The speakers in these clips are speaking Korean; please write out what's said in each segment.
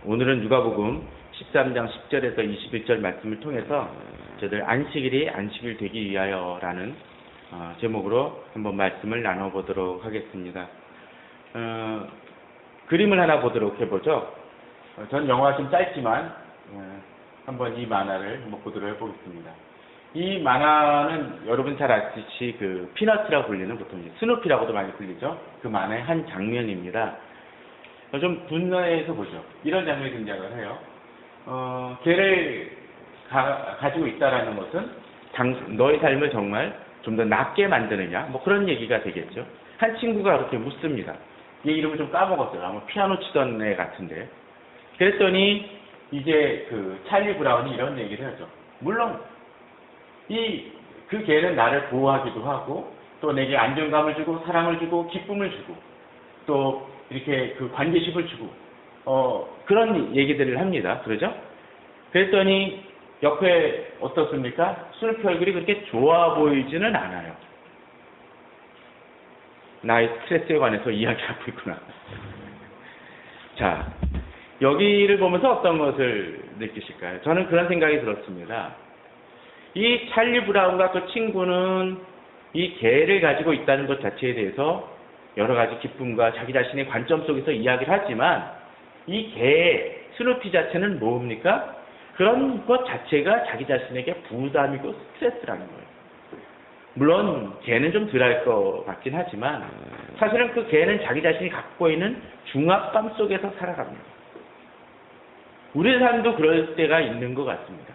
오늘은 누가복음 13장 10절에서 21절 말씀을 통해서 저들 안식일이 안식일 되기 위하여라는 제목으로 한번 말씀을 나눠보도록 하겠습니다. 그림을 하나 보도록 해보죠. 전 영화가 좀 짧지만 한번 이 만화를 한번 보도록 해보겠습니다. 이 만화는 여러분 잘 아시듯이 그 피너츠라고 불리는, 보통 스누피라고도 많이 불리죠. 그 만화의 한 장면입니다. 좀 분노해서 보죠. 이런 장면이 등장을 해요. 개를 가지고 있다라는 것은 너의 삶을 정말 좀 더 낫게 만드느냐, 뭐 그런 얘기가 되겠죠. 한 친구가 그렇게 묻습니다. 얘 이름을 좀 까먹었어요. 아마 피아노 치던 애 같은데. 그랬더니 이제 그 찰리 브라운이 이런 얘기를 하죠. 물론 그 개는 나를 보호하기도 하고, 또 내게 안정감을 주고 사랑을 주고 기쁨을 주고, 또 이렇게 그 관계식을 주고 그런 얘기들을 합니다. 그러죠? 그랬더니 옆에 어떻습니까? 스누피 얼굴이 그렇게 좋아 보이지는 않아요. 나의 스트레스에 관해서 이야기하고 있구나. 자, 여기를 보면서 어떤 것을 느끼실까요? 저는 그런 생각이 들었습니다. 이 찰리 브라운과 그 친구는 이 개를 가지고 있다는 것 자체에 대해서 여러 가지 기쁨과 자기 자신의 관점 속에서 이야기를 하지만, 이 개, 스누피 자체는 뭡니까? 그런 것 자체가 자기 자신에게 부담이고 스트레스라는 거예요. 물론 개는 좀 덜할 것 같긴 하지만 사실은 그 개는 자기 자신이 갖고 있는 중압감 속에서 살아갑니다. 우리 삶도 그럴 때가 있는 것 같습니다.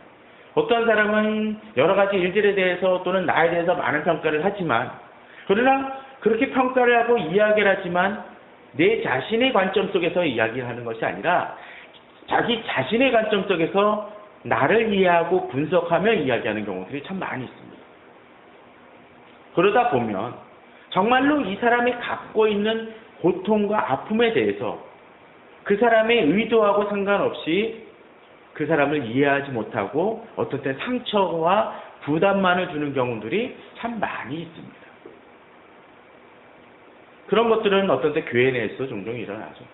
어떤 사람은 여러 가지 일들에 대해서 또는 나에 대해서 많은 평가를 하지만, 그러나 그렇게 평가를 하고 이야기를 하지만 내 자신의 관점 속에서 이야기를 하는 것이 아니라 자기 자신의 관점 속에서 나를 이해하고 분석하며 이야기하는 경우들이 참 많이 있습니다. 그러다 보면 정말로 이 사람이 갖고 있는 고통과 아픔에 대해서 그 사람의 의도하고 상관없이 그 사람을 이해하지 못하고 어떤 때 상처와 부담만을 주는 경우들이 참 많이 있습니다. 그런 것들은 어떤 때 교회 내에서 종종 일어나죠.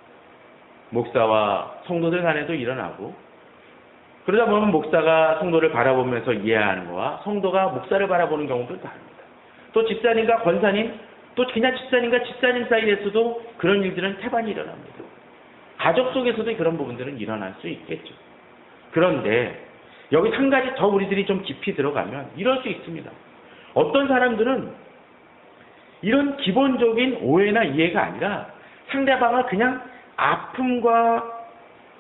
목사와 성도들 간에도 일어나고, 그러다 보면 목사가 성도를 바라보면서 이해하는 거와 성도가 목사를 바라보는 경우도 다릅니다. 또 집사님과 권사님, 또 그냥 집사님과 집사님 사이에서도 그런 일들은 태반이 일어납니다. 가족 속에서도 그런 부분들은 일어날 수 있겠죠. 그런데 여기 한 가지 더 우리들이 좀 깊이 들어가면 이럴 수 있습니다. 어떤 사람들은 이런 기본적인 오해나 이해가 아니라 상대방을 그냥 아픔과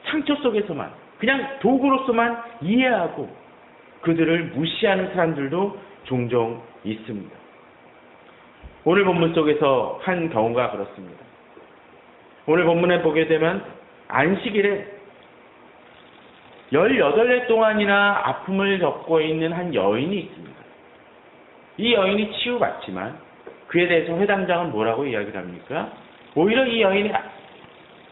상처 속에서만, 그냥 도구로서만 이해하고 그들을 무시하는 사람들도 종종 있습니다. 오늘 본문 속에서 한 경우가 그렇습니다. 오늘 본문에 보게 되면 안식일에 18일 동안이나 아픔을 겪고 있는 한 여인이 있습니다. 이 여인이 치유받지만 그에 대해서 회당장은 뭐라고 이야기를 합니까? 오히려 이 여인이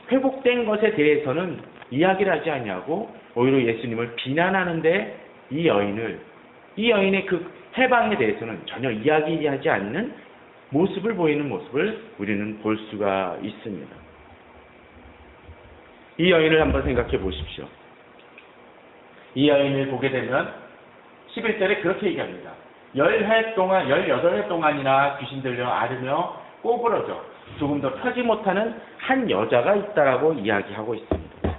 회복된 것에 대해서는 이야기를 하지 않냐고 오히려 예수님을 비난하는데, 이 여인의 그 해방에 대해서는 전혀 이야기하지 않는 모습을 보이는 모습을 우리는 볼 수가 있습니다. 이 여인을 한번 생각해 보십시오. 이 여인을 보게 되면 11절에 그렇게 얘기합니다. 18해 동안이나 귀신 들려 앓으며 꼬부러져 조금 더 펴지 못하는 한 여자가 있다라고 이야기하고 있습니다.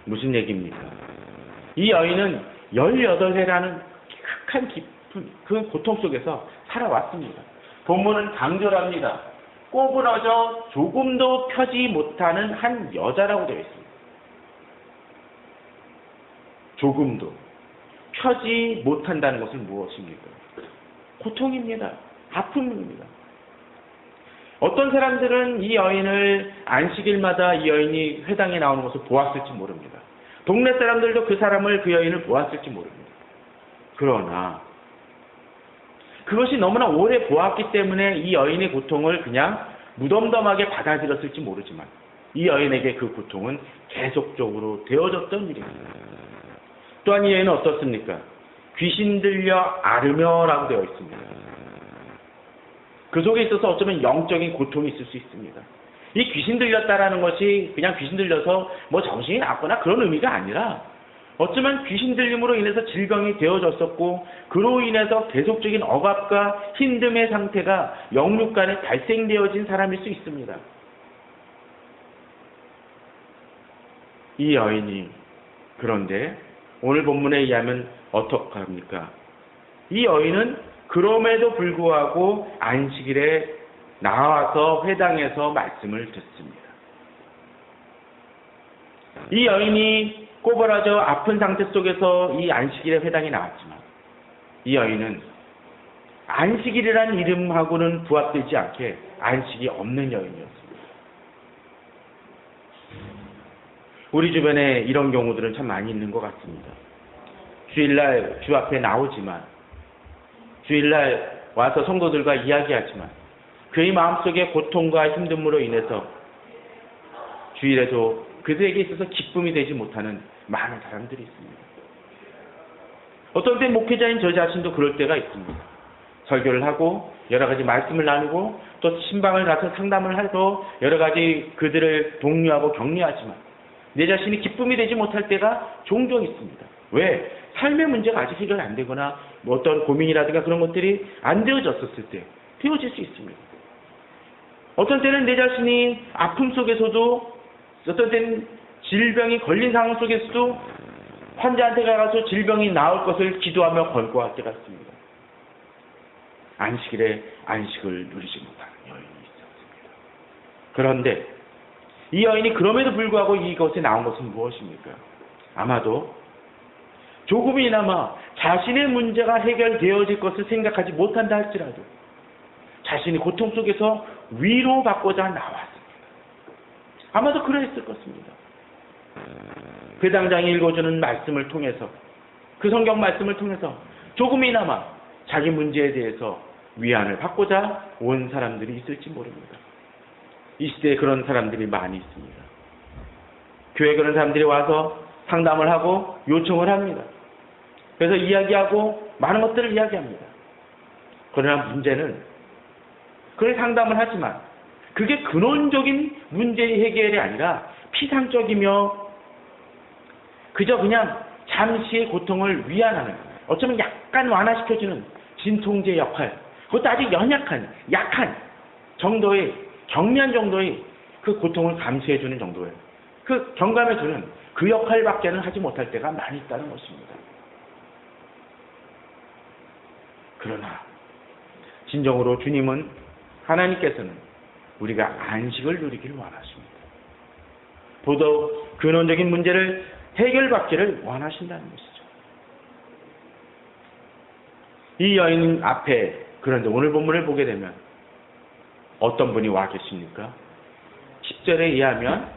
무슨 얘기입니까? 이 여인은 18해라는 극한 깊은 그 고통 속에서 살아왔습니다. 본문은 강조합니다. 꼬부러져 조금도 펴지 못하는 한 여자라고 되어 있습니다. 조금도 펴지 못한다는 것은 무엇입니까? 고통입니다. 아픔입니다. 어떤 사람들은 이 여인을 안식일마다 이 여인이 회당에 나오는 것을 보았을지 모릅니다. 동네 사람들도 그 사람을, 그 여인을 보았을지 모릅니다. 그러나 그것이 너무나 오래 보았기 때문에 이 여인의 고통을 그냥 무덤덤하게 받아들였을지 모르지만 이 여인에게 그 고통은 계속적으로 되어졌던 일입니다. 또한 이 여인은 어떻습니까? 귀신 들려 앓으며라고 되어 있습니다. 그 속에 있어서 어쩌면 영적인 고통이 있을 수 있습니다. 이 귀신 들렸다라는 것이 그냥 귀신 들려서 뭐 정신이 나쁘거나 그런 의미가 아니라 어쩌면 귀신 들림으로 인해서 질병이 되어졌었고 그로 인해서 계속적인 억압과 힘듦의 상태가 영육간에 발생되어진 사람일 수 있습니다. 이 여인이 그런데 오늘 본문에 의하면 어떡합니까? 이 여인은 그럼에도 불구하고 안식일에 나와서 회당에서 말씀을 듣습니다. 이 여인이 꼬부라져 아픈 상태 속에서 이 안식일에 회당에 나왔지만 이 여인은 안식일이라는 이름하고는 부합되지 않게 안식이 없는 여인이었습니다. 우리 주변에 이런 경우들은 참 많이 있는 것 같습니다. 주일날 주 앞에 나오지만 주일날 와서 성도들과 이야기하지만 그의 마음속에 고통과 힘듦으로 인해서 주일에도 그들에게 있어서 기쁨이 되지 못하는 많은 사람들이 있습니다. 어떤 때 목회자인 저 자신도 그럴 때가 있습니다. 설교를 하고 여러 가지 말씀을 나누고 또 신방을 가서 상담을 해서 여러 가지 그들을 독려하고 격려하지만 내 자신이 기쁨이 되지 못할 때가 종종 있습니다. 왜? 삶의 문제가 아직 해결 안 되거나 뭐 어떤 고민이라든가 그런 것들이 안 되어졌었을 때 되어질 수 있습니다. 어떤 때는 내 자신이 아픔 속에서도 어떤 때는 질병이 걸린 상황 속에서도 환자한테 가서 질병이 나을 것을 기도하며 권고할 때가 있습니다. 안식일에 안식을 누리지 못하는 여인이 있었습니다. 그런데 이 여인이 그럼에도 불구하고 이것에 나온 것은 무엇입니까? 아마도 조금이나마 자신의 문제가 해결되어질 것을 생각하지 못한다 할지라도 자신이 고통 속에서 위로받고자 나왔습니다. 아마도 그러했을 것입니다. 회당장이 읽어주는 말씀을 통해서 그 성경 말씀을 통해서 조금이나마 자기 문제에 대해서 위안을 받고자 온 사람들이 있을지 모릅니다. 이 시대에 그런 사람들이 많이 있습니다. 교회에 그런 사람들이 와서 상담을 하고 요청을 합니다. 그래서 이야기하고 많은 것들을 이야기합니다. 그러나 문제는 그런 상담을 하지만 그게 근원적인 문제 해결이 아니라 피상적이며 그저 그냥 잠시의 고통을 위안하는 어쩌면 약간 완화시켜주는 진통제 역할, 그것도 아주 연약한 약한 정도의 경미한 정도의 그 고통을 감수해주는 정도의 그 경감해주는 그 역할밖에는 하지 못할 때가 많이 있다는 것입니다. 그러나 진정으로 주님은 하나님께서는 우리가 안식을 누리기를 원하십니다. 더더욱 근원적인 문제를 해결받기를 원하신다는 것이죠. 이 여인 앞에 그런데 오늘 본문을 보게 되면 어떤 분이 와 계십니까? 10절에 의하면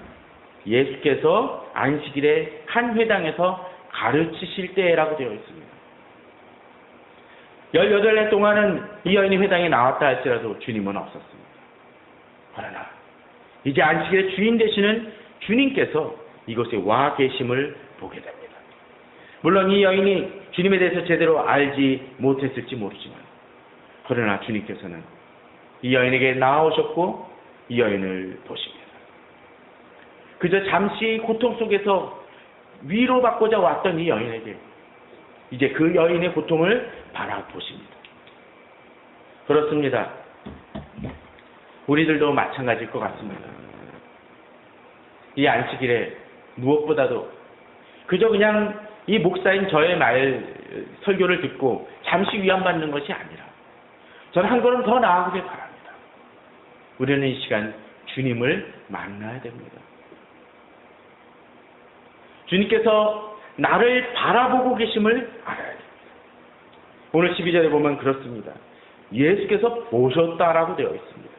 예수께서 안식일에 한 회당에서 가르치실 때라고 되어 있습니다. 18년 동안은 이 여인이 회당에 나왔다 할지라도 주님은 없었습니다. 그러나 이제 안식일의 주인 되시는 주님께서 이곳에 와 계심을 보게 됩니다. 물론 이 여인이 주님에 대해서 제대로 알지 못했을지 모르지만 그러나 주님께서는 이 여인에게 나아오셨고 이 여인을 보십니다. 그저 잠시 고통 속에서 위로받고자 왔던 이 여인에게 이제 그 여인의 고통을 바라보십니다. 그렇습니다. 우리들도 마찬가지일 것 같습니다. 이 안식일에 무엇보다도 그저 그냥 이 목사인 저의 설교를 듣고 잠시 위안받는 것이 아니라 저는 한 걸음 더 나아가길 바랍니다. 우리는 이 시간 주님을 만나야 됩니다. 주님께서 나를 바라보고 계심을 알아야 됩니다. 오늘 12절에 보면 그렇습니다. 예수께서 보셨다라고 되어 있습니다.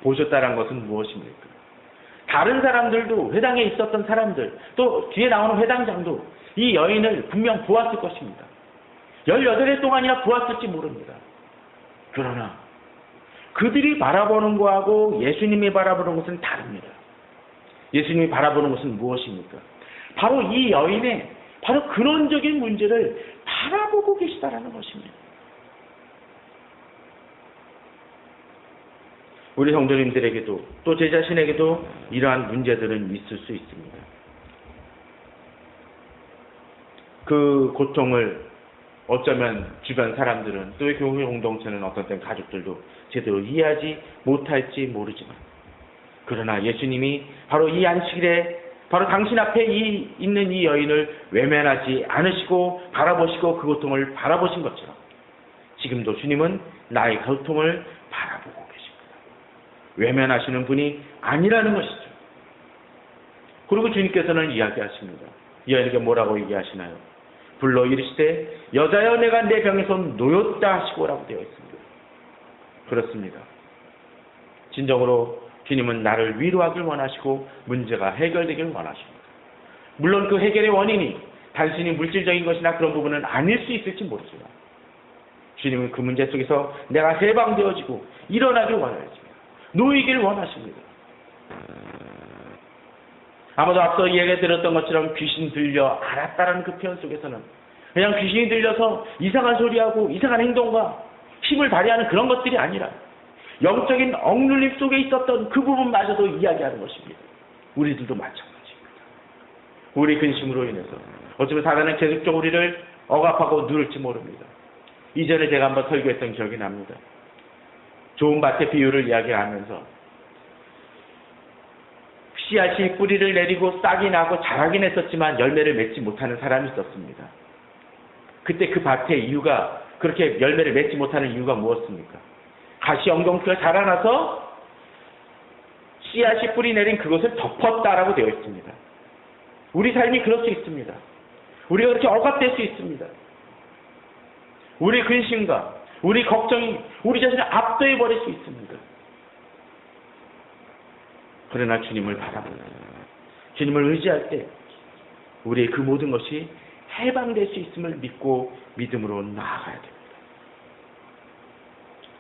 보셨다란 것은 무엇입니까? 다른 사람들도 회당에 있었던 사람들 또 뒤에 나오는 회당장도 이 여인을 분명 보았을 것입니다. 18해 동안이나 보았을지 모릅니다. 그러나 그들이 바라보는 것하고 예수님이 바라보는 것은 다릅니다. 예수님이 바라보는 것은 무엇입니까? 바로 이 여인의 바로 근원적인 문제를 바라보고 계시다라는 것입니다. 우리 성도님들에게도 또 제 자신에게도 이러한 문제들은 있을 수 있습니다. 그 고통을 어쩌면 주변 사람들은 또 교회 공동체는 어떤 땐 가족들도 제대로 이해하지 못할지 모르지만, 그러나 예수님이 바로 이 안식일에 바로 당신 앞에 있는 이 여인을 외면하지 않으시고 바라보시고 그 고통을 바라보신 것처럼 지금도 주님은 나의 고통을 바라보고 계십니다. 외면하시는 분이 아니라는 것이죠. 그리고 주님께서는 이야기하십니다. 이 여인에게 뭐라고 얘기하시나요? 불러 이르시되 여자여 내가 내 병에서 놓였다 하시고라고 되어 있습니다. 그렇습니다. 진정으로 주님은 나를 위로하길 원하시고 문제가 해결되길 원하십니다. 물론 그 해결의 원인이 단순히 물질적인 것이나 그런 부분은 아닐 수 있을지 모르지만 주님은 그 문제 속에서 내가 해방되어지고 일어나길 원하십니다. 놓이길 원하십니다. 아마도 앞서 이야기 드렸던 것처럼 귀신 들려 알았다라는 그 표현 속에서는 그냥 귀신이 들려서 이상한 소리하고 이상한 행동과 힘을 발휘하는 그런 것들이 아니라 영적인 억눌림 속에 있었던 그 부분마저도 이야기하는 것입니다. 우리들도 마찬가지입니다. 우리 근심으로 인해서 어쩌면 사단은 계속적으로 우리를 억압하고 누를지 모릅니다. 이전에 제가 한번 설교했던 기억이 납니다. 좋은 밭의 비유를 이야기하면서 씨앗이 뿌리를 내리고 싹이 나고 자라긴 했었지만 열매를 맺지 못하는 사람이 있었습니다. 그때 그 밭의 이유가, 그렇게 열매를 맺지 못하는 이유가 무엇입니까? 가시 엉겅퀴가 자라나서 씨앗이 뿌리 내린 그것을 덮었다라고 되어 있습니다. 우리 삶이 그럴 수 있습니다. 우리가 그렇게 억압될 수 있습니다. 우리 근심과 우리 걱정이 우리 자신을 압도해버릴 수 있습니다. 그러나 주님을 바라보는, 주님을 의지할 때 우리의 그 모든 것이 해방될 수 있음을 믿고 믿음으로 나아가야 됩니다.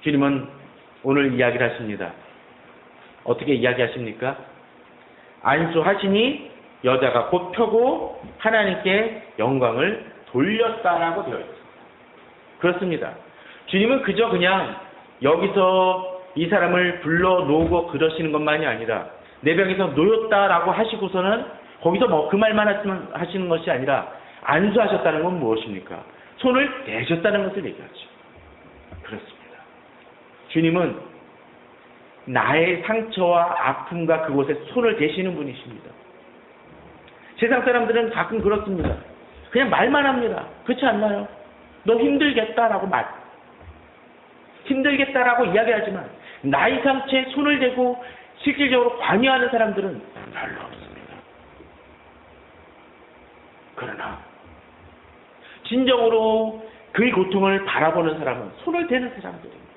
주님은 오늘 이야기를 하십니다. 어떻게 이야기하십니까? 안수하시니 여자가 곧 펴고 하나님께 영광을 돌렸다라고 되어 있습니다. 그렇습니다. 주님은 그저 그냥 여기서 이 사람을 불러 놓고 그러시는 것만이 아니라 내 병에서 놓였다라고 하시고서는 거기서 뭐 그 말만 하시는 것이 아니라 안수하셨다는 건 무엇입니까? 손을 대셨다는 것을 얘기하죠. 그렇습니다. 주님은 나의 상처와 아픔과 그곳에 손을 대시는 분이십니다. 세상 사람들은 가끔 그렇습니다. 그냥 말만 합니다. 그렇지 않나요? 너 힘들겠다라고 힘들겠다라고 이야기하지만 나의 상처에 손을 대고 실질적으로 관여하는 사람들은 별로 없습니다. 그러나 진정으로 그의 고통을 바라보는 사람은 손을 대는 사람들입니다.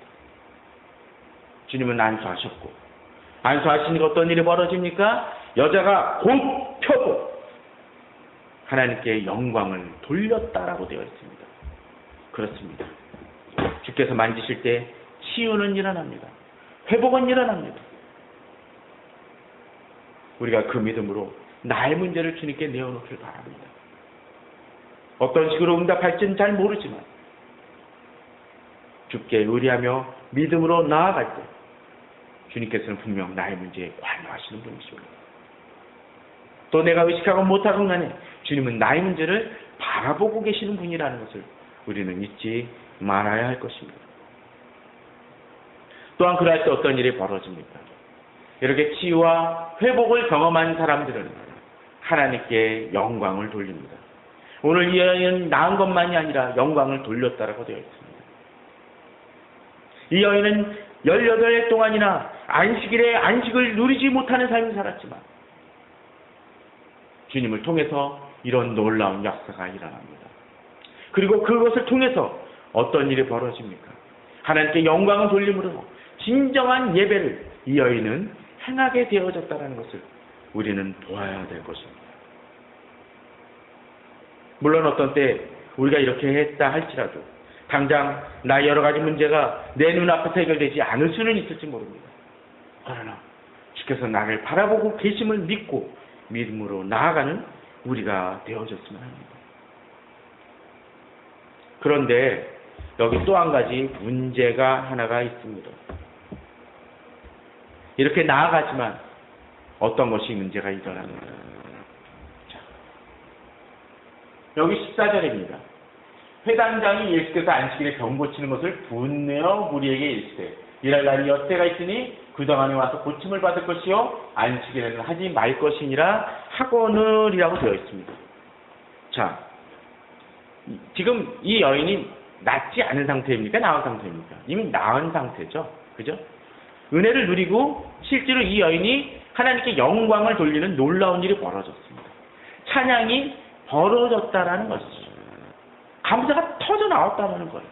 주님은 안수하셨고, 안수하시니까 어떤 일이 벌어집니까? 여자가 곧 펴고 하나님께 영광을 돌렸다라고 되어 있습니다. 그렇습니다. 주께서 만지실 때 치유는 일어납니다. 회복은 일어납니다. 우리가 그 믿음으로 나의 문제를 주님께 내어놓길 바랍니다. 어떤 식으로 응답할지는 잘 모르지만 주께 의뢰하며 믿음으로 나아갈 때 주님께서는 분명 나의 문제에 관여하시는 분이십니다. 또 내가 의식하고 못하건 간에 주님은 나의 문제를 바라보고 계시는 분이라는 것을 우리는 잊지 말아야 할 것입니다. 또한 그럴 때 어떤 일이 벌어집니까? 이렇게 치유와 회복을 경험한 사람들은 하나님께 영광을 돌립니다. 오늘 이 여인은 나은 것만이 아니라 영광을 돌렸다라고 되어 있습니다. 이 여인은 18일 동안이나 안식일에 안식을 누리지 못하는 삶을 살았지만 주님을 통해서 이런 놀라운 역사가 일어납니다. 그리고 그것을 통해서 어떤 일이 벌어집니까? 하나님께 영광을 돌림으로 진정한 예배를 이 여인은 행하게 되어졌다는 것을 우리는 보아야 될 것입니다. 물론 어떤 때 우리가 이렇게 했다 할지라도 당장 나의 여러 가지 문제가 내 눈앞에서 해결되지 않을 수는 있을지 모릅니다. 그러나 주께서 나를 바라보고 계심을 믿고 믿음으로 나아가는 우리가 되어졌으면 합니다. 그런데 여기 또 한 가지 문제가 하나가 있습니다. 이렇게 나아가지만 어떤 것이 문제가 일어납니다. 자, 여기 14절입니다. 회당장이 예수께서 안식일에 병 고치는 것을 분내어 무리에게 이르시되 일할 날이 엿새가 있으니 그동안에 와서 고침을 받을 것이요 안식일에는 하지 말 것이니라 하거늘이라고 되어 있습니다. 자, 지금 이 여인이 낫지 않은 상태입니까? 나은 상태입니까? 이미 나은 상태죠. 그죠? 은혜를 누리고 실제로 이 여인이 하나님께 영광을 돌리는 놀라운 일이 벌어졌습니다. 찬양이 벌어졌다라는 것이죠. 감사가 터져 나왔다는 거예요.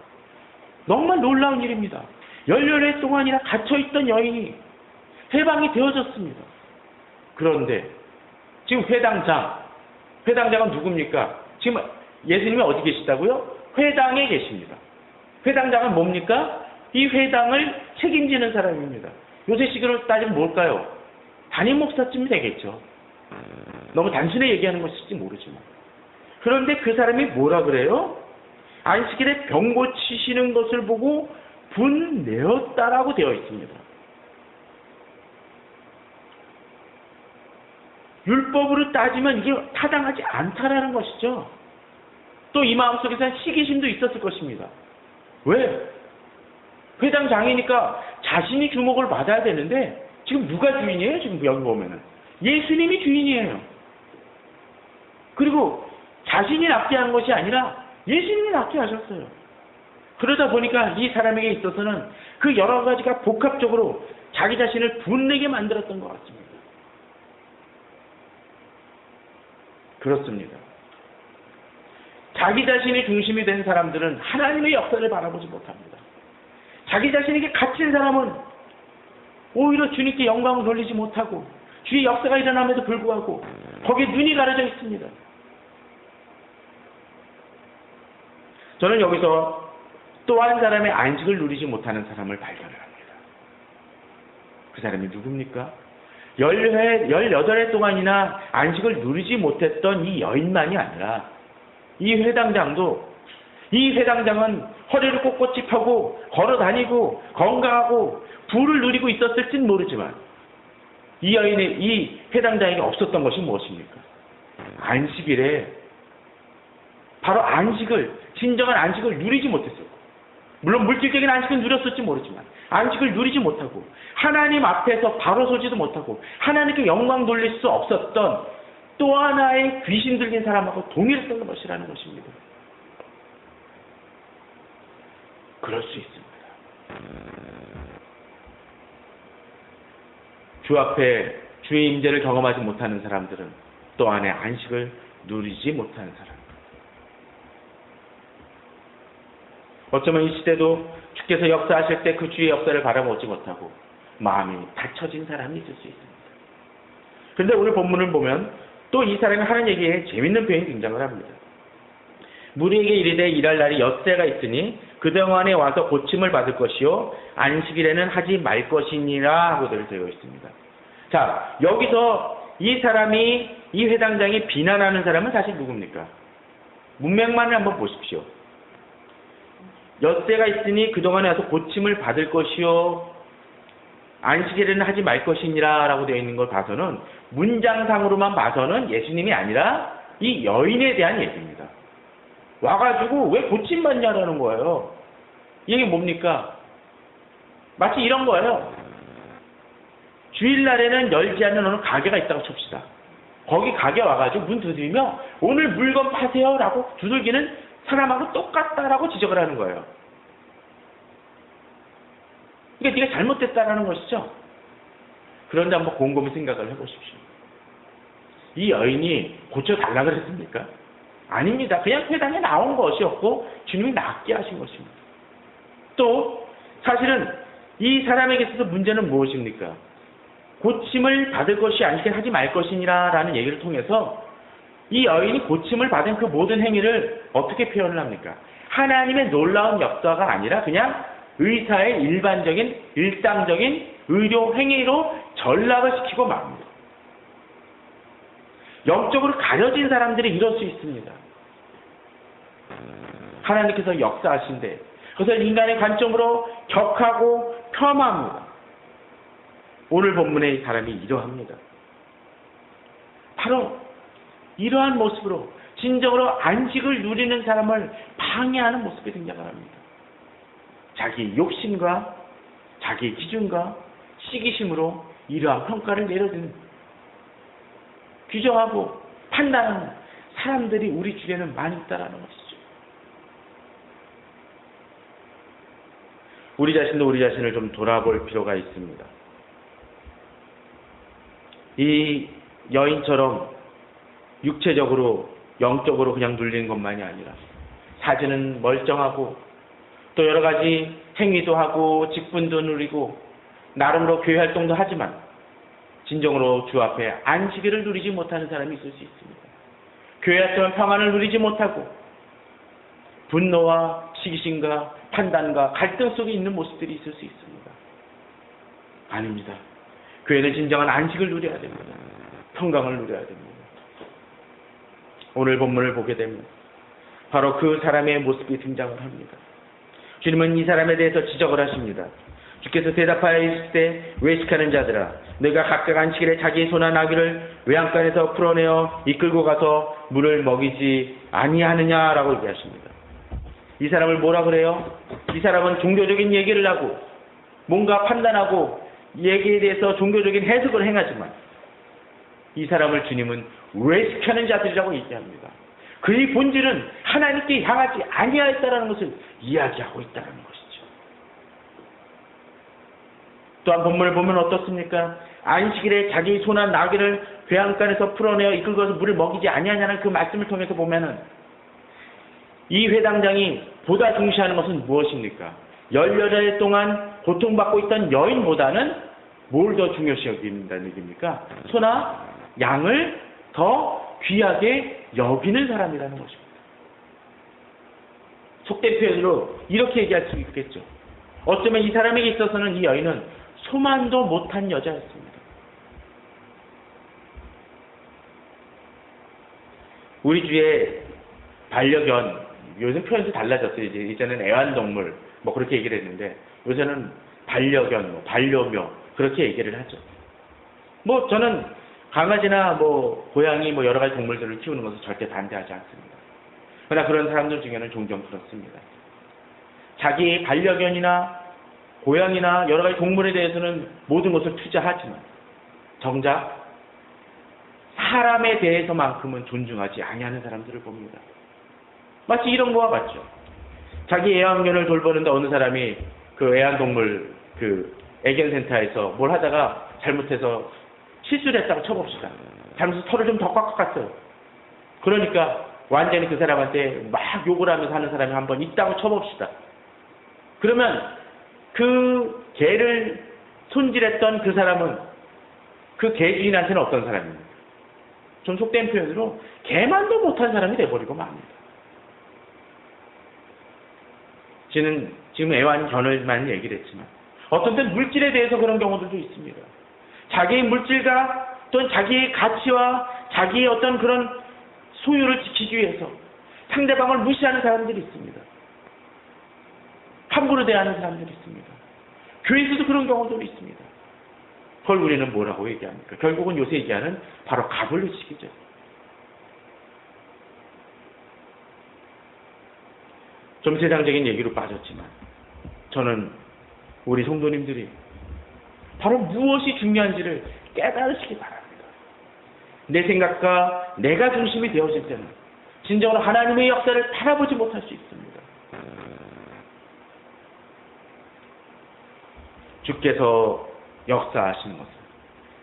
정말 놀라운 일입니다. 10년의 동안이나 갇혀있던 여인이 해방이 되어졌습니다. 그런데 지금 회당장은 누굽니까? 지금 예수님이 어디 계시다고요? 회당에 계십니다. 회당장은 뭡니까? 이 회당을 책임지는 사람입니다. 요새식으로 따지면 뭘까요? 담임 목사쯤 되겠죠. 너무 단순히 얘기하는 것일지 모르지만. 그런데 그 사람이 뭐라 그래요? 안식일에 병 고치시는 것을 보고 분내었다라고 되어 있습니다. 율법으로 따지면 이게 타당하지 않다라는 것이죠. 또 이 마음속에서는 시기심도 있었을 것입니다. 왜? 회당장이니까 자신이 주목을 받아야 되는데 지금 누가 주인이에요? 지금 여기 보면은 예수님이 주인이에요. 그리고 자신이 낫게 한 것이 아니라 예수님이 낫게 하셨어요. 그러다 보니까 이 사람에게 있어서는 그 여러 가지가 복합적으로 자기 자신을 분내게 만들었던 것 같습니다. 그렇습니다. 자기 자신이 중심이 된 사람들은 하나님의 역사를 바라보지 못합니다. 자기 자신에게 갇힌 사람은 오히려 주님께 영광을 돌리지 못하고 주의 역사가 일어남에도 불구하고 거기에 눈이 가려져 있습니다. 저는 여기서 또 한 사람의 안식을 누리지 못하는 사람을 발견을 합니다. 그 사람이 누굽니까? 18회 동안이나 안식을 누리지 못했던 이 여인만이 아니라 이 회당장은 허리를 꼿꼿이 펴고 걸어다니고 건강하고 부를 누리고 있었을진 모르지만 이 회당장에게 없었던 것이 무엇입니까? 안식일에 바로 진정한 안식을 누리지 못했어요. 물론 물질적인 안식은 누렸을지 모르지만 안식을 누리지 못하고 하나님 앞에서 바로 서지도 못하고 하나님께 영광 돌릴 수 없었던 또 하나의 귀신 들린 사람하고 동일했던 것이라는 것입니다. 그럴 수 있습니다. 주 앞에 주의 임재를 경험하지 못하는 사람들은 또 하나의 안식을 누리지 못하는 사람. 어쩌면 이 시대도 주께서 역사하실 때 그 주의 역사를 바라보지 못하고 마음이 닫혀진 사람이 있을 수 있습니다. 그런데 오늘 본문을 보면 또 이 사람이 하는 얘기에 재밌는 표현이 등장을 합니다. 무리에게 이르되 일할 날이 엿새가 있으니 그동안에 와서 고침을 받을 것이요 안식일에는 하지 말 것이니라 하고 되어 있습니다. 자, 여기서 이 회당장이 비난하는 사람은 사실 누굽니까? 문맥만을 한번 보십시오. 엿새가 있으니 그동안에 와서 고침을 받을 것이요 안식일에는 하지 말 것이니라 라고 되어 있는 걸 봐서는 문장상으로만 봐서는 예수님이 아니라 이 여인에 대한 얘기입니다. 와가지고 왜 고침받냐라는 거예요. 이게 뭡니까? 마치 이런 거예요. 주일날에는 열지 않는 어느 가게가 있다고 칩시다. 거기 가게 와가지고 문 두드리며 오늘 물건 파세요 라고 두들기는 사람하고 똑같다라고 지적을 하는 거예요. 그러니까 네가 잘못됐다라는 것이죠. 그런데 한번 곰곰이 생각을 해보십시오. 이 여인이 고쳐달라 그랬습니까? 아닙니다. 그냥 회당에 나온 것이었고 주님이 낫게 하신 것입니다. 또 사실은 이 사람에게 있어서 문제는 무엇입니까? 고침을 받을 것이 아니게 하지 말 것이니라 라는 얘기를 통해서 이 여인이 고침을 받은 그 모든 행위를 어떻게 표현을 합니까? 하나님의 놀라운 역사가 아니라 그냥 의사의 일상적인 의료 행위로 전락을 시키고 맙니다. 영적으로 가려진 사람들이 이럴 수 있습니다. 하나님께서 역사하신데 그것을 인간의 관점으로 격하고 폄하합니다. 오늘 본문의 사람이 이러합니다. 바로 이러한 모습으로 진정으로 안식을 누리는 사람을 방해하는 모습이 등장을 합니다. 자기 욕심과 자기 기준과 시기심으로 이러한 평가를 내려드는, 규정하고 판단하는 사람들이 우리 주변에는 많이 있다는 것이죠. 우리 자신도 우리 자신을 좀 돌아볼 필요가 있습니다. 이 여인처럼 육체적으로 영적으로 그냥 눌리는 것만이 아니라 사지는 멀쩡하고 또 여러 가지 행위도 하고 직분도 누리고 나름으로 교회 활동도 하지만 진정으로 주 앞에 안식일을 누리지 못하는 사람이 있을 수 있습니다. 교회 활동은 평안을 누리지 못하고 분노와 시기심과 판단과 갈등 속에 있는 모습들이 있을 수 있습니다. 아닙니다. 교회는 진정한 안식을 누려야 됩니다. 평강을 누려야 됩니다. 오늘 본문을 보게 되면 바로 그 사람의 모습이 등장을 합니다. 주님은 이 사람에 대해서 지적을 하십니다. 주께서 대답하여 이르시되 외식하는 자들아, 너희가 각각 안식일에 자기의 소나 나귀를 외양간에서 풀어내어 이끌고 가서 물을 먹이지 아니하느냐라고 얘기하십니다. 이 사람을 뭐라 그래요? 이 사람은 종교적인 얘기를 하고 뭔가 판단하고 얘기에 대해서 종교적인 해석을 행하지만 이 사람을 주님은 외식하는 자들이라고 얘기합니다. 그의 본질은 하나님께 향하지 아니하였다라는 것을 이야기하고 있다는 것이죠. 또한 본문을 보면 어떻습니까? 안식일에 자기 소나 나귀를 회양간에서 풀어내어 이끌고 가서 물을 먹이지 아니하냐는 그 말씀을 통해서 보면은 이 회당장이 보다 중시하는 것은 무엇입니까? 18일 동안 고통받고 있던 여인보다는 뭘 더 중요시 여긴다는 얘기입니까? 소나 양을 더 귀하게 여기는 사람이라는 것입니다. 속된 표현으로 이렇게 얘기할 수 있겠죠. 어쩌면 이 사람에게 있어서는 이 여인은 소만도 못한 여자였습니다. 우리 주에 반려견, 요즘 표현도 달라졌어요. 이제는 애완동물, 뭐 그렇게 얘기를 했는데, 요새는 반려견, 반려묘, 그렇게 얘기를 하죠. 뭐 저는 강아지나 뭐 고양이 뭐 여러 가지 동물들을 키우는 것을 절대 반대하지 않습니다. 그러나 그런 사람들 중에는 종종 그렇습니다. 자기 반려견이나 고양이나 여러 가지 동물에 대해서는 모든 것을 투자하지만 정작 사람에 대해서만큼은 존중하지 아니하는 사람들을 봅니다. 마치 이런 거와 같죠. 자기 애완견을 돌보는데 어느 사람이 그 애완동물 그 애견센터에서 뭘 하다가 잘못해서 실수를 했다고 쳐봅시다. 잘못해서 털을 좀 더 꽉꽉 깠어요. 그러니까 완전히 그 사람한테 막 욕을 하면서 하는 사람이 한번 있다고 쳐봅시다. 그러면 그 개를 손질했던 그 사람은 그 개 주인한테는 어떤 사람입니까? 좀 속된 표현으로 개만도 못한 사람이 돼버리고 맙니다. 저는 지금 애완견을만 얘기를 했지만 어떤 때는 물질에 대해서 그런 경우들도 있습니다. 자기의 물질과 또는 자기의 가치와 자기의 어떤 그런 소유를 지키기 위해서 상대방을 무시하는 사람들이 있습니다. 함부로 대하는 사람들이 있습니다. 교회에서도 그런 경우도 있습니다. 그걸 우리는 뭐라고 얘기합니까? 결국은 요새 얘기하는 바로 가불의식이죠. 좀 세상적인 얘기로 빠졌지만 저는 우리 성도님들이 바로 무엇이 중요한지를 깨달으시기 바랍니다. 내 생각과 내가 중심이 되어질 때는 진정으로 하나님의 역사를 바라보지 못할 수 있습니다. 주께서 역사하시는 것은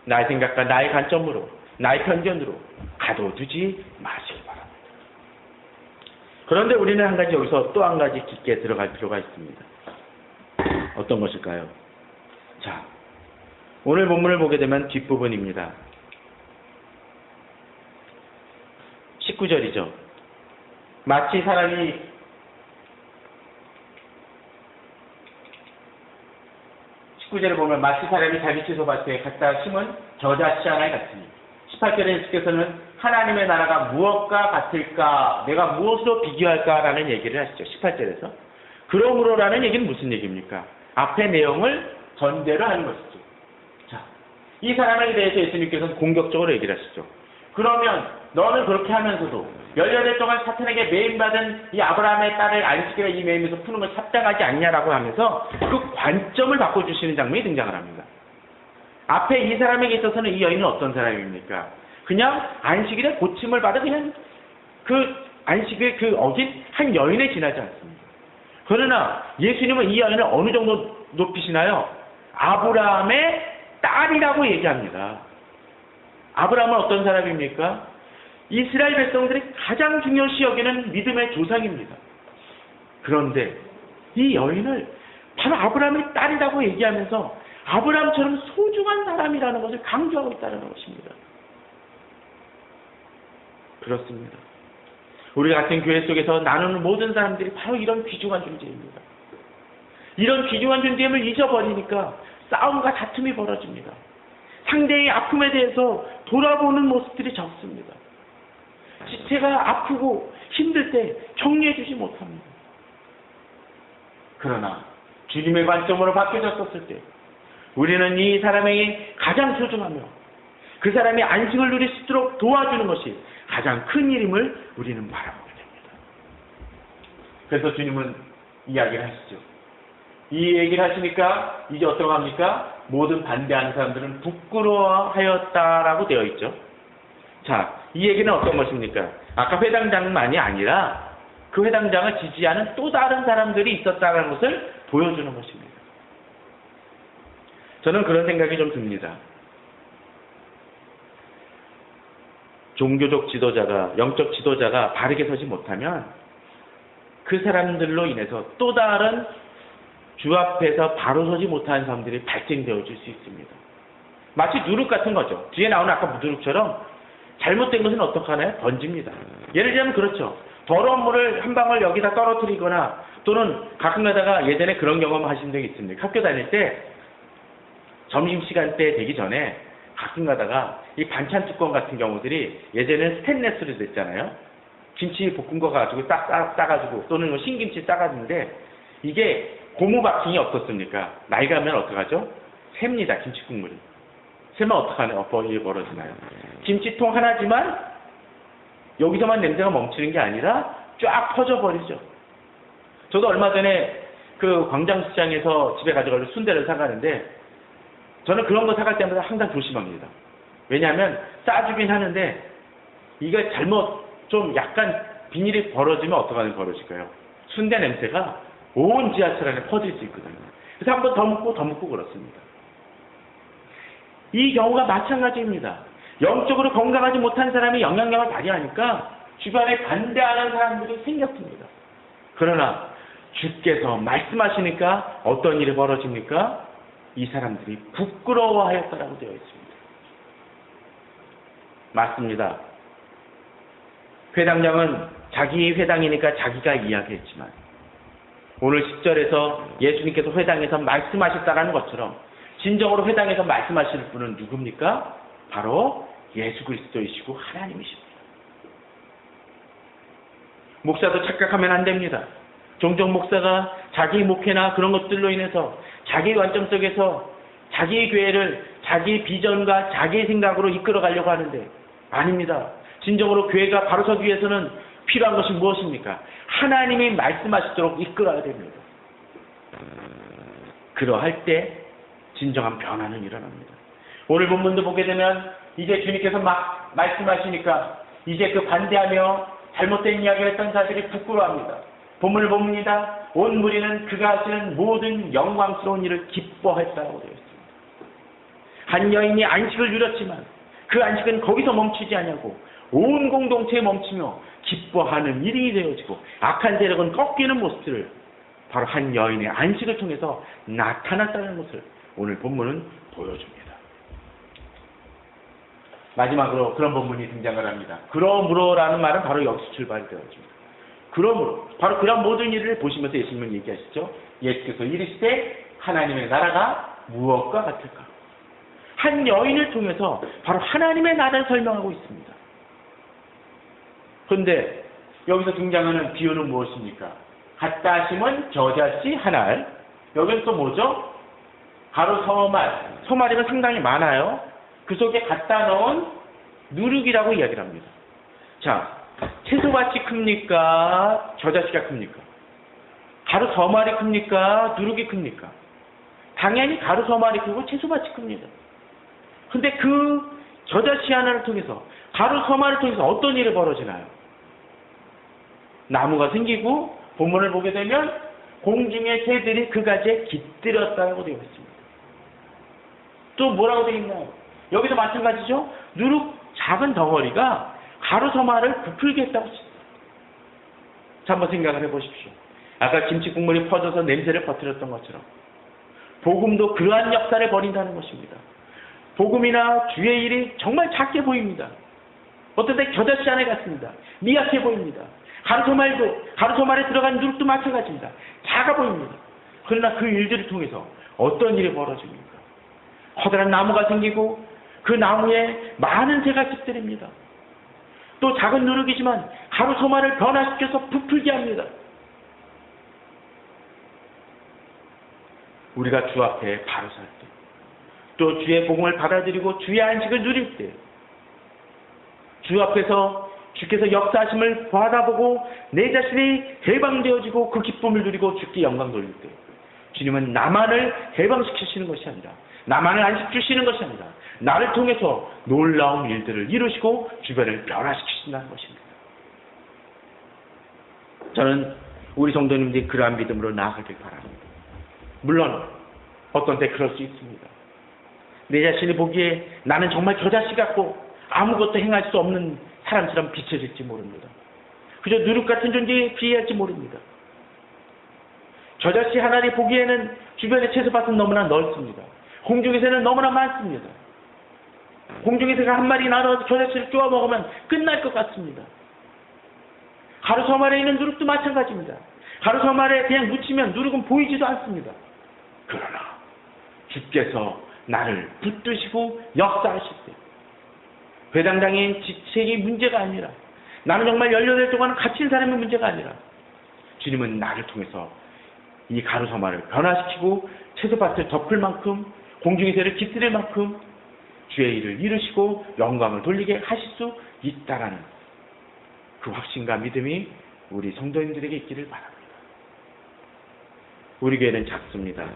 나의 생각과 나의 관점으로 나의 편견으로 가둬두지 마시기 바랍니다. 그런데 우리는 한 가지 여기서 또 한 가지 깊게 들어갈 필요가 있습니다. 어떤 것일까요? 자, 오늘 본문을 보게 되면 뒷부분입니다. 19절이죠. 마치 사람이 19절을 보면 마치 사람이 자기 채소밭에 갖다 심은 겨자씨 하나에 같으니 18절에 예수께서는 하나님의 나라가 무엇과 같을까? 내가 무엇으로 비교할까라는 얘기를 하시죠. 18절에서. 그러므로라는 얘기는 무슨 얘기입니까? 앞의 내용을 전제로 하는 것이죠. 자, 이 사람에 대해서 예수님께서는 공격적으로 얘기를 하시죠. 그러면 너는 그렇게 하면서도 18일 동안 사탄에게 매임받은 이 아브라함의 딸을 안식일에 이 매임에서 푸는 걸 합당하지 않냐라고 하면서 그 관점을 바꿔주시는 장면이 등장을 합니다. 앞에 이 사람에게 있어서는 이 여인은 어떤 사람입니까? 그냥 안식일에 고침을 받아 그냥 그 안식일 그 어긴 한 여인에 지나지 않습니다. 그러나 예수님은 이 여인을 어느 정도 높이시나요? 아브라함의 딸이라고 얘기합니다. 아브라함은 어떤 사람입니까? 이스라엘 백성들이 가장 중요시 여기는 믿음의 조상입니다. 그런데 이 여인을 바로 아브라함의 딸이라고 얘기하면서 아브라함처럼 소중한 사람이라는 것을 강조하고 있다는 것입니다. 그렇습니다. 우리 같은 교회 속에서 나누는 모든 사람들이 바로 이런 귀중한 존재입니다. 이런 귀중한 존재임을 잊어버리니까 싸움과 다툼이 벌어집니다. 상대의 아픔에 대해서 돌아보는 모습들이 적습니다. 지체가 아프고 힘들 때 격려해 주지 못합니다. 그러나 주님의 관점으로 바뀌어졌을 때 우리는 이 사람에게 가장 소중하며 그 사람이 안식을 누릴 수 있도록 도와주는 것이 가장 큰 일임을 우리는 바라보게 됩니다. 그래서 주님은 이야기를 하시죠. 이 얘기를 하시니까 이제 어떻게 합니까? 모든 반대하는 사람들은 부끄러워하였다라고 되어 있죠. 자, 이 얘기는 어떤 것입니까? 아까 회당장만이 아니라 그 회당장을 지지하는 또 다른 사람들이 있었다는 것을 보여주는 것입니다. 저는 그런 생각이 좀 듭니다. 종교적 지도자가, 영적 지도자가 바르게 서지 못하면 그 사람들로 인해서 또 다른 주 앞에서 바로 서지 못하는 사람들이 발생되어 줄 수 있습니다. 마치 누룩 같은 거죠. 뒤에 나오는 아까 누룩처럼 잘못된 것은 어떻게 하나요? 던집니다. 예를 들면 그렇죠. 더러운 물을 한 방울 여기다 떨어뜨리거나 또는 가끔 가다가 예전에 그런 경험 하신 적이 있습니다. 학교 다닐 때 점심시간 때 되기 전에 가끔 가다가 이 반찬 뚜껑 같은 경우들이 예전에는 스테인레스로 됐잖아요. 김치 볶은 거 가지고 따가지고 또는 뭐 신김치 싸가지는데 이게 고무 바킹이 없었습니까? 나이 가면 어떡하죠? 셉니다. 김치 국물이. 세면 어떡하나요? 일이 벌어지나요? 김치통 하나지만 여기서만 냄새가 멈추는 게 아니라 쫙 퍼져버리죠. 저도 얼마 전에 그 광장시장에서 집에 가져가서 순대를 사가는데 저는 그런 거 사갈 때마다 항상 조심합니다. 왜냐하면 싸주긴 하는데 이게 잘못 좀 약간 비닐이 벌어지면 어떡하는 벌어질까요? 순대 냄새가 온 지하철 안에 퍼질 수 있거든요. 그래서 한 번 더 묻고 그렇습니다. 이 경우가 마찬가지입니다. 영적으로 건강하지 못한 사람이 영향력을 발휘하니까 주변에 반대하는 사람들이 생겼습니다. 그러나 주께서 말씀하시니까 어떤 일이 벌어집니까? 이 사람들이 부끄러워하였다라고 되어 있습니다. 맞습니다. 회당장은 자기 회당이니까 자기가 이야기했지만 오늘 10절에서 예수님께서 회당에서 말씀하셨다라는 것처럼 진정으로 회당에서 말씀하실 분은 누굽니까? 바로 예수 그리스도이시고 하나님이십니다. 목사도 착각하면 안 됩니다. 종종 목사가 자기 목회나 그런 것들로 인해서 자기 관점 속에서 자기 교회를 자기 비전과 자기 생각으로 이끌어 가려고 하는데 아닙니다. 진정으로 교회가 바로 서기 위해서는 필요한 것이 무엇입니까? 하나님이 말씀하시도록 이끌어야 됩니다. 그러할 때 진정한 변화는 일어납니다. 오늘 본문도 보게 되면 이제 주님께서 막 말씀하시니까 이제 그 반대하며 잘못된 이야기를 했던 자들이 부끄러워합니다. 본문을 봅니다. 온 무리는 그가 하시는 모든 영광스러운 일을 기뻐했다고 되어 있습니다. 한 여인이 안식을 누렸지만 그 안식은 거기서 멈추지 않냐고 온 공동체에 멈추며 기뻐하는 일이 되어지고 악한 세력은 꺾이는 모습들을 바로 한 여인의 안식을 통해서 나타났다는 것을 오늘 본문은 보여줍니다. 마지막으로 그런 본문이 등장을 합니다. 그러므로라는 말은 바로 여기서 출발이 되어집니다. 그러므로 바로 그런 모든 일을 보시면서 예수님은 얘기하시죠. 예수께서 이르시되 하나님의 나라가 무엇과 같을까? 한 여인을 통해서 바로 하나님의 나라를 설명하고 있습니다. 그런데 여기서 등장하는 비유는 무엇입니까? 갖다 심은 저자씨 한 알. 여기는 또 뭐죠? 가로 서말, 서말이면 상당히 많아요. 그 속에 갖다 넣은 누룩이라고 이야기를 합니다. 자, 채소밭이 큽니까? 겨자씨가 큽니까? 가로 서말이 큽니까? 누룩이 큽니까? 당연히 가로 서말이 크고 채소밭이 큽니다. 근데 그 겨자씨 하나를 통해서, 가로 서말을 통해서 어떤 일이 벌어지나요? 나무가 생기고 본문을 보게 되면 공중의 새들이 그 가지에 깃들었다고 되어 있습니다. 또 뭐라고 되어 있나요? 여기도 마찬가지죠. 누룩 작은 덩어리가 가로 서말을 부풀게 했다고 했습니다. 자, 한번 생각을 해보십시오. 아까 김치 국물이 퍼져서 냄새를 퍼뜨렸던 것처럼 복음도 그러한 역사를 벌인다는 것입니다. 복음이나 주의 일이 정말 작게 보입니다. 어떤 때 겨자씨 안에 같습니다. 미약해 보입니다. 가로소말에 들어간 누룩도 마찬가지입니다. 작아 보입니다. 그러나 그 일들을 통해서 어떤 일이 벌어집니까? 커다란 나무가 생기고 그 나무에 많은 새가 깃들입니다. 또 작은 누룩이지만 가로소말을 변화시켜서 부풀게 합니다. 우리가 주 앞에 바로 설 때, 또 주의 복음을 받아들이고 주의 안식을 누릴 때, 주 앞에서 주께서 역사하심을 받아보고 내 자신이 해방되어지고 그 기쁨을 누리고 주께 영광 돌릴 때, 주님은 나만을 해방시키시는 것이 아니라, 나만을 안식 주시는 것이 아니라 나를 통해서 놀라운 일들을 이루시고 주변을 변화시키신다는 것입니다. 저는 우리 성도님들이 그러한 믿음으로 나아가길 바랍니다. 물론 어떤 때 그럴 수 있습니다. 내 자신이 보기에 나는 정말 겨자씨 같고 아무것도 행할 수 없는 사람처럼 비춰질지 모릅니다. 그저 누룩 같은 존재에 비할지 모릅니다. 겨자씨 하나를 보기에는 주변의 채소밭은 너무나 넓습니다. 공중의 새는 너무나 많습니다. 공중의 새가 한 마리 날아와서 겨자씨를 쪼아 먹으면 끝날 것 같습니다. 가로서말에 있는 누룩도 마찬가지입니다. 가로서말에 그냥 묻히면 누룩은 보이지도 않습니다. 그러나 주께서 나를 붙드시고 역사하실 때, 회당장애인 지책이 문제가 아니라, 나는 정말 18일 동안 갇힌 사람의 문제가 아니라, 주님은 나를 통해서 이 가로서말을 변화시키고 채소밭을 덮을 만큼, 공중의 새를 깃들일 만큼 주의 일을 이루시고 영광을 돌리게 하실 수 있다라는 그 확신과 믿음이 우리 성도님들에게 있기를 바랍니다. 우리 교회는 작습니다.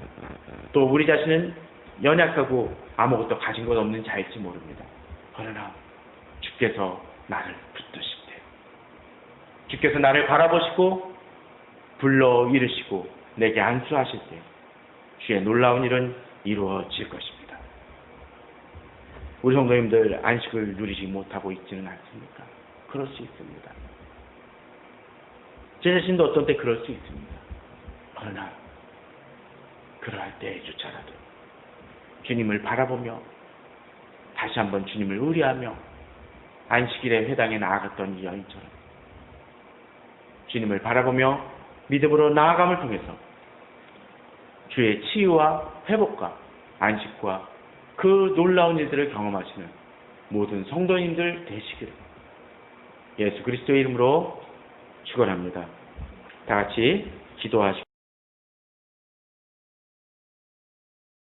또 우리 자신은 연약하고 아무것도 가진 것 없는 자일지 모릅니다. 그러나 주께서 나를 붙드실 때, 주께서 나를 바라보시고 불러 이르시고 내게 안수하실 때 주의 놀라운 일은 이루어질 것입니다. 우리 성도님들 안식을 누리지 못하고 있지는 않습니까? 그럴 수 있습니다. 제 자신도 어떤 때 그럴 수 있습니다. 그러나 그러할 때조차라도 주님을 바라보며 다시 한번 주님을 의뢰하며 안식일에 회당에 나아갔던 이 여인처럼 주님을 바라보며 믿음으로 나아감을 통해서 주의 치유와 회복과 안식과 그 놀라운 일들을 경험하시는 모든 성도님들 되시기를 예수 그리스도의 이름으로 축원합니다. 다 같이 기도하시고